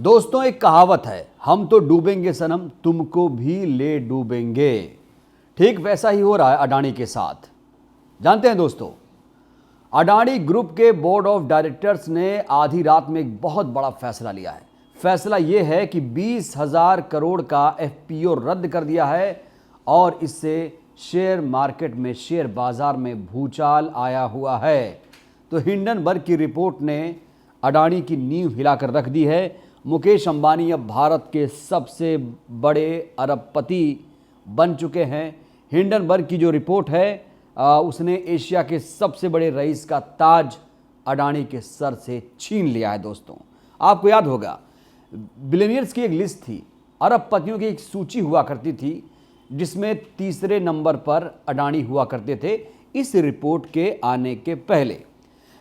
दोस्तों, एक कहावत है, हम तो डूबेंगे सनम तुमको भी ले डूबेंगे। ठीक वैसा ही हो रहा है अडानी के साथ। जानते हैं दोस्तों, अडानी ग्रुप के बोर्ड ऑफ डायरेक्टर्स ने आधी रात में एक बहुत बड़ा फैसला लिया है। फैसला यह है कि 20,000 करोड़ का एफपीओ रद्द कर दिया है और इससे शेयर मार्केट में, शेयर बाजार में भूचाल आया हुआ है। तो हिंडनबर्ग की रिपोर्ट ने अडानी की नींव हिलाकर रख दी है। मुकेश अंबानी अब भारत के सबसे बड़े अरबपति बन चुके हैं। हिंडनबर्ग की जो रिपोर्ट है उसने एशिया के सबसे बड़े रईस का ताज अडानी के सर से छीन लिया है। दोस्तों, आपको याद होगा, बिलियनियर्स की एक लिस्ट थी, अरबपतियों की एक सूची हुआ करती थी, जिसमें तीसरे नंबर पर अडानी हुआ करते थे इस रिपोर्ट के आने के पहले।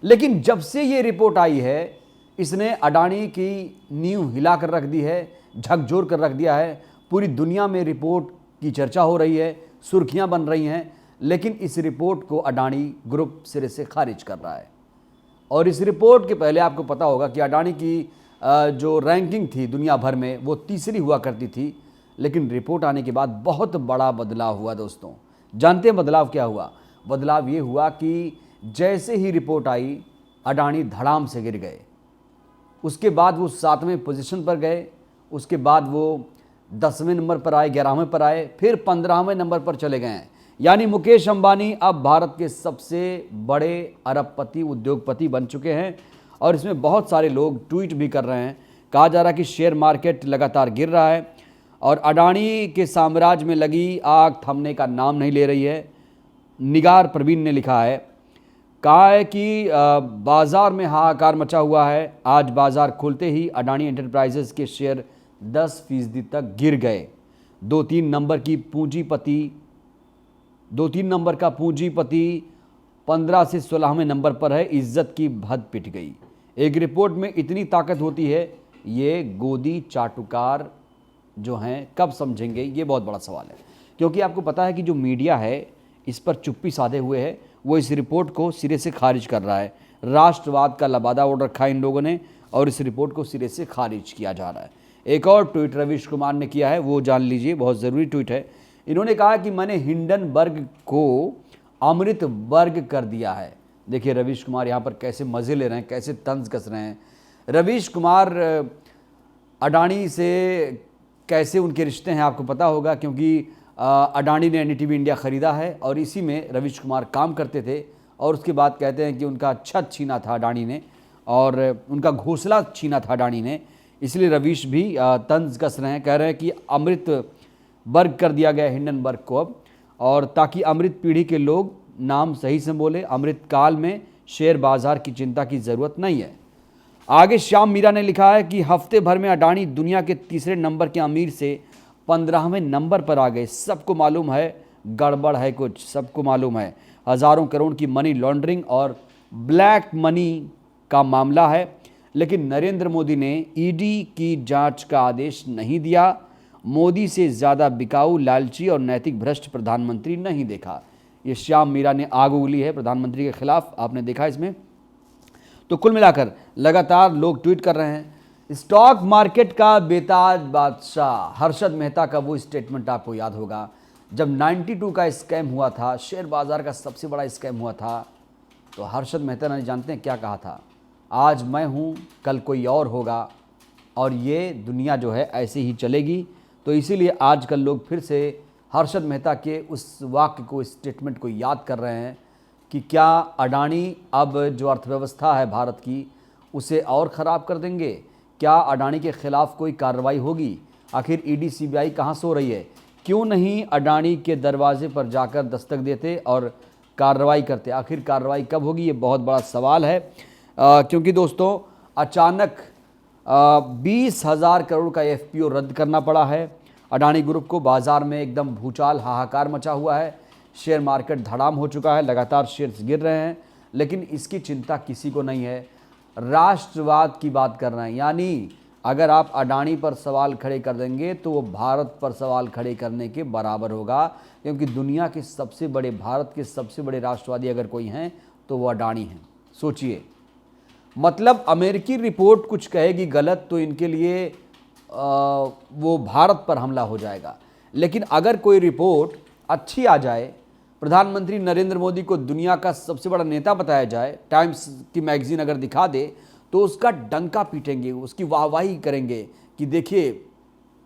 लेकिन जब से ये रिपोर्ट आई है, इसने अडानी की नींव हिला कर रख दी है, झकझोर कर रख दिया है। पूरी दुनिया में रिपोर्ट की चर्चा हो रही है, सुर्खियां बन रही हैं, लेकिन इस रिपोर्ट को अडानी ग्रुप सिरे से खारिज कर रहा है। और इस रिपोर्ट के पहले आपको पता होगा कि अडानी की जो रैंकिंग थी दुनिया भर में, वो तीसरी हुआ करती थी। लेकिन रिपोर्ट आने के बाद बहुत बड़ा बदलाव हुआ। दोस्तों, जानते हैं बदलाव क्या हुआ? बदलाव ये हुआ कि जैसे ही रिपोर्ट आई, अडानी धड़ाम से गिर गए। उसके बाद वो 7वें पोजीशन पर गए, उसके बाद वो 10वें नंबर पर आए, 11वें पर आए, फिर 15वें नंबर पर चले गए हैं। यानी मुकेश अंबानी अब भारत के सबसे बड़े अरबपति, उद्योगपति बन चुके हैं। और इसमें बहुत सारे लोग ट्वीट भी कर रहे हैं। कहा जा रहा है कि शेयर मार्केट लगातार गिर रहा है और अडानी के साम्राज्य में लगी आग थमने का नाम नहीं ले रही है। निगार प्रवीण ने लिखा है, कहा है कि बाजार में हाहाकार मचा हुआ है। आज बाजार खुलते ही अडानी एंटरप्राइजेस के शेयर 10% तक गिर गए। 2-3 नंबर का पूंजीपति 15 से 16वें नंबर पर है। इज्जत की भद पिट गई। एक रिपोर्ट में इतनी ताकत होती है, ये गोदी चाटुकार जो हैं कब समझेंगे, ये बहुत बड़ा सवाल है। क्योंकि आपको पता है कि जो मीडिया है इस पर चुप्पी साधे हुए है, वो इस रिपोर्ट को सिरे से खारिज कर रहा है। राष्ट्रवाद का लबादा ओढ़ रखा है इन लोगों ने और इस रिपोर्ट को सिरे से खारिज किया जा रहा है। एक और ट्वीट रवीश कुमार ने किया है, वो जान लीजिए, बहुत ज़रूरी ट्वीट है। इन्होंने कहा कि मैंने हिंडनबर्ग को अमृत वर्ग कर दिया है। देखिए रवीश कुमार यहाँ पर कैसे मज़े ले रहे हैं, कैसे तंज कस रहे हैं। रवीश कुमार अडानी से कैसे उनके रिश्ते हैं आपको पता होगा, क्योंकि अडानी ने एनडीटीवी इंडिया ख़रीदा है और इसी में रवीश कुमार काम करते थे। और उसके बाद कहते हैं कि उनका छत छीना था अडानी ने और उनका घोंसला छीना था अडानी ने। इसलिए रवीश भी तंज कस रहे हैं, कह रहे हैं कि अमृत वर्ग कर दिया गया हिंडनबर्ग को अब, और ताकि अमृत पीढ़ी के लोग नाम सही से बोले। अमृत काल में शेयर बाजार की चिंता की ज़रूरत नहीं है। आगे श्याम मीरा ने लिखा है कि हफ्ते भर में अडानी दुनिया के तीसरे नंबर के अमीर से 15वें नंबर पर आ गए। सबको मालूम है गड़बड़ है कुछ, सबको मालूम है। हज़ारों करोड़ की मनी लॉन्ड्रिंग और ब्लैक मनी का मामला है। लेकिन नरेंद्र मोदी ने ईडी की जांच का आदेश नहीं दिया। मोदी से ज़्यादा बिकाऊ, लालची और नैतिक भ्रष्ट प्रधानमंत्री नहीं देखा। ये श्याम मीरा ने आग उगली है प्रधानमंत्री के खिलाफ, आपने देखा इसमें। तो कुल मिलाकर लगातार लोग ट्वीट कर रहे हैं। स्टॉक मार्केट का बेताज बादशाह हर्षद मेहता का वो स्टेटमेंट आपको याद होगा, जब 92 का स्कैम हुआ था, शेयर बाजार का सबसे बड़ा स्कैम हुआ था, तो हर्षद मेहता ने जानते हैं क्या कहा था? आज मैं हूँ, कल कोई और होगा और ये दुनिया जो है ऐसे ही चलेगी। तो इसीलिए आजकल लोग फिर से हर्षद मेहता के उस वाक्य को, स्टेटमेंट को याद कर रहे हैं कि क्या अडानी अब जो अर्थव्यवस्था है भारत की, उसे और ख़राब कर देंगे? क्या अडानी के खिलाफ कोई कार्रवाई होगी? आखिर ईडी सीबीआई कहाँ सो रही है? क्यों नहीं अडानी के दरवाजे पर जाकर दस्तक देते और कार्रवाई करते? आखिर कार्रवाई कब होगी, ये बहुत बड़ा सवाल है। क्योंकि दोस्तों, अचानक 20,000 करोड़ का एफपीओ रद्द करना पड़ा है अडानी ग्रुप को। बाजार में एकदम भूचाल, हाहाकार मचा हुआ है। शेयर मार्केट धड़ाम हो चुका है, लगातार शेयर्स गिर रहे हैं। लेकिन इसकी चिंता किसी को नहीं है। राष्ट्रवाद की बात कर रहे हैं, यानी अगर आप अडानी पर सवाल खड़े कर देंगे तो वो भारत पर सवाल खड़े करने के बराबर होगा। क्योंकि दुनिया के सबसे बड़े, भारत के सबसे बड़े राष्ट्रवादी अगर कोई हैं तो वो अडानी हैं। सोचिए, मतलब अमेरिकी रिपोर्ट कुछ कहेगी गलत तो इनके लिए वो भारत पर हमला हो जाएगा। लेकिन अगर कोई रिपोर्ट अच्छी आ जाए, प्रधानमंत्री नरेंद्र मोदी को दुनिया का सबसे बड़ा नेता बताया जाए, टाइम्स की मैगजीन अगर दिखा दे, तो उसका डंका पीटेंगे, उसकी वाहवाही करेंगे कि देखिए,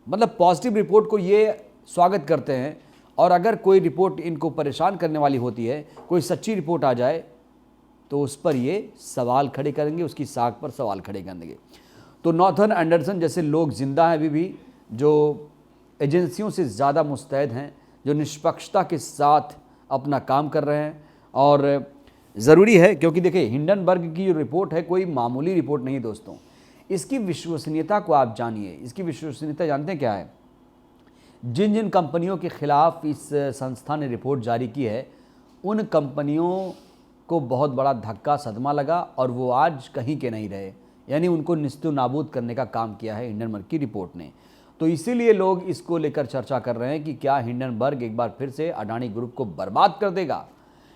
मतलब पॉजिटिव रिपोर्ट को ये स्वागत करते हैं। और अगर कोई रिपोर्ट इनको परेशान करने वाली होती है, कोई सच्ची रिपोर्ट आ जाए, तो उस पर ये सवाल खड़े करेंगे, उसकी साख पर सवाल खड़े करेंगे। तो नॉर्थन एंडरसन जैसे लोग जिंदा हैं अभी भी, जो एजेंसियों से ज़्यादा मुस्तैद हैं, जो निष्पक्षता के साथ अपना काम कर रहे हैं। और ज़रूरी है, क्योंकि देखिए हिंडनबर्ग की जो रिपोर्ट है कोई मामूली रिपोर्ट नहीं दोस्तों। इसकी विश्वसनीयता को आप जानिए। इसकी विश्वसनीयता जानते हैं क्या है? जिन जिन कंपनियों के खिलाफ इस संस्था ने रिपोर्ट जारी की है, उन कंपनियों को बहुत बड़ा धक्का सदमा लगा और वो आज कहीं के नहीं रहे, यानी उनको निस्तो नाबूद करने का काम किया है हिंडनबर्ग की रिपोर्ट ने। तो इसीलिए लोग इसको लेकर चर्चा कर रहे हैं कि क्या हिंडनबर्ग एक बार फिर से अडानी ग्रुप को बर्बाद कर देगा,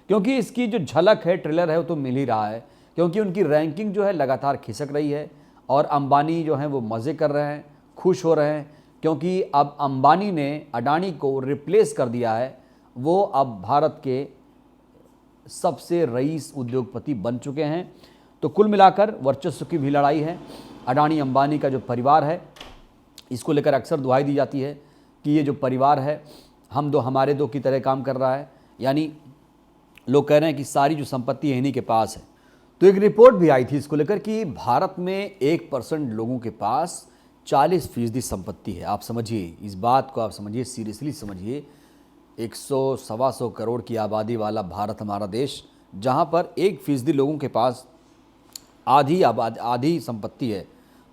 क्योंकि इसकी जो झलक है, ट्रेलर है, वो तो मिल ही रहा है। क्योंकि उनकी रैंकिंग जो है लगातार खिसक रही है और अंबानी जो है वो मज़े कर रहे हैं, खुश हो रहे हैं, क्योंकि अब अंबानी ने अडानी को रिप्लेस कर दिया है। वो अब भारत के सबसे रईस उद्योगपति बन चुके हैं। तो कुल मिलाकर वर्चस्व की भी लड़ाई है। अडानी अंबानी का जो परिवार है, इसको लेकर अक्सर दुहाई दी जाती है कि ये जो परिवार है हम दो हमारे दो की तरह काम कर रहा है, यानी लोग कह रहे हैं कि सारी जो संपत्ति है इन्हीं के पास है। तो एक रिपोर्ट भी आई थी इसको लेकर कि भारत में 1% लोगों के पास 40% संपत्ति है। आप समझिए, इस बात को आप समझिए, सीरियसली समझिए। 100-125 करोड़ की आबादी वाला भारत हमारा देश, जहाँ पर 1% लोगों के पास आधी संपत्ति है,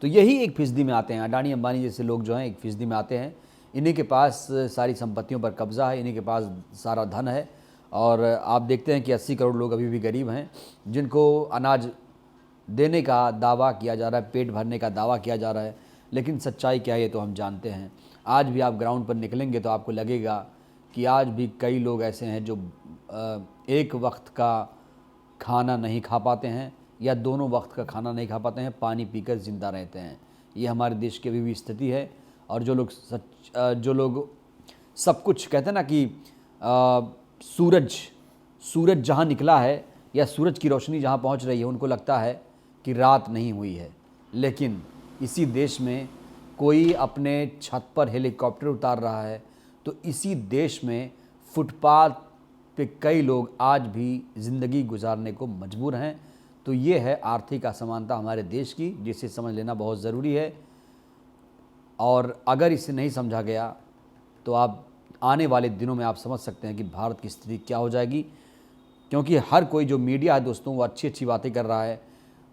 तो यही 1% में आते हैं। अडानी अंबानी जैसे लोग जो हैं 1% में आते हैं। इन्हीं के पास सारी संपत्तियों पर कब्जा है, इन्हीं के पास सारा धन है। और आप देखते हैं कि 80 करोड़ लोग अभी भी गरीब हैं, जिनको अनाज देने का दावा किया जा रहा है, पेट भरने का दावा किया जा रहा है। लेकिन सच्चाई क्या है ये तो हम जानते हैं। आज भी आप ग्राउंड पर निकलेंगे तो आपको लगेगा कि आज भी कई लोग ऐसे हैं जो एक वक्त का खाना नहीं खा पाते हैं या दोनों वक्त का खाना नहीं खा पाते हैं, पानी पीकर ज़िंदा रहते हैं। ये हमारे देश की अभी भी स्थिति है। और जो लोग सब कुछ कहते हैं ना कि सूरज जहाँ निकला है या सूरज की रोशनी जहाँ पहुँच रही है, उनको लगता है कि रात नहीं हुई है। लेकिन इसी देश में कोई अपने छत पर हेलीकॉप्टर उतार रहा है, तो इसी देश में फुटपाथ पे कई लोग आज भी ज़िंदगी गुजारने को मजबूर हैं। तो ये है आर्थिक असमानता हमारे देश की, जिसे समझ लेना बहुत ज़रूरी है। और अगर इसे नहीं समझा गया तो आप आने वाले दिनों में आप समझ सकते हैं कि भारत की स्थिति क्या हो जाएगी। क्योंकि हर कोई जो मीडिया है दोस्तों, वो अच्छी अच्छी बातें कर रहा है,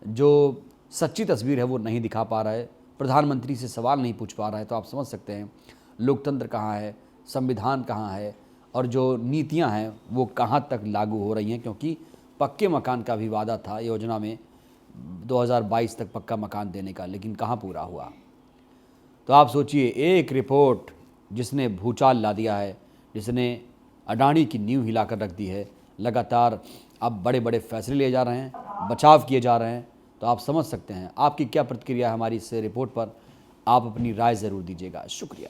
जो सच्ची तस्वीर है वो नहीं दिखा पा रहा है, प्रधानमंत्री से सवाल नहीं पूछ पा रहा है। तो आप समझ सकते हैं लोकतंत्र कहाँ है, संविधान कहाँ है, और जो नीतियाँ हैं वो कहाँ तक लागू हो रही हैं। क्योंकि पक्के मकान का भी वादा था योजना में 2022 तक पक्का मकान देने का, लेकिन कहाँ पूरा हुआ। तो आप सोचिए, एक रिपोर्ट जिसने भूचाल ला दिया है, जिसने अडानी की नींव हिलाकर रख दी है, लगातार अब बड़े बड़े फैसले लिए जा रहे हैं, बचाव किए जा रहे हैं। तो आप समझ सकते हैं। आपकी क्या प्रतिक्रिया है हमारी इस रिपोर्ट पर? आप अपनी राय ज़रूर दीजिएगा। शुक्रिया।